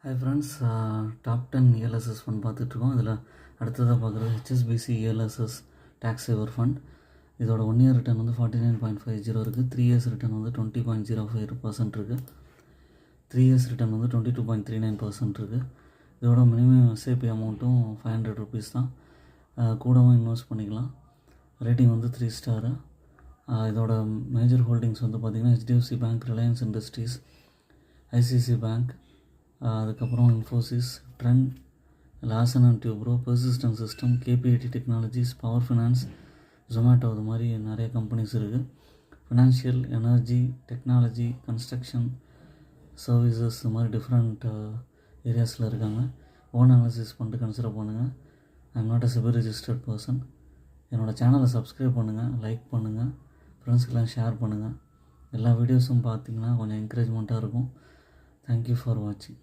Hi friends, top 10 ELSS fund பார்த்துட்ருக்கோம். இதில் அடுத்ததாக பார்க்குறது HSBC ELSS tax saver fund. இதோட 1 இயர் ரிட்டர்ன் வந்து 49.50 இருக்குது. 3 இயர்ஸ் ரிட்டர்ன் வந்து 20.05% இருக்குது. 3 இயர்ஸ் ரிட்டர்ன் வந்து 22.39% இருக்குது. இதோட மினிமம் எஸ்ஐபி அமௌண்ட்டும் 500 ருபீஸ் தான். கூடவும் இன்வெஸ்ட் பண்ணிக்கலாம். ரேட்டிங் வந்து 3 ஸ்டாரு. இதோட மேஜர் ஹோல்டிங்ஸ் வந்து பார்த்திங்கன்னா HDFC bank, Reliance Industries, ICICI bank, அதுக்கப்புறம் Infosys, Trent, Larsen and Toubro, Persistent system, KPIT technologies, power finance, Zomato, இது மாதிரி நிறைய கம்பெனிஸ் இருக்குது. Financial, energy, technology, construction, services, இது மாதிரி டிஃப்ரெண்ட் ஏரியாஸில் இருக்காங்க. ஓன் அனாலிசிஸ் பண்ணிட்டு கன்சிடர் பண்ணுங்கள். I am not a SEBI registered person. என்னோடய சேனலை சப்ஸ்கிரைப் பண்ணுங்கள், லைக் பண்ணுங்கள், ஃப்ரெண்ட்ஸ்க்கெலாம் ஷேர் பண்ணுங்கள். எல்லா வீடியோஸும் பார்த்திங்கன்னா கொஞ்சம் என்கரேஜ்மெண்ட்டாக இருக்கும். தேங்க்யூ ஃபார் வாட்சிங்.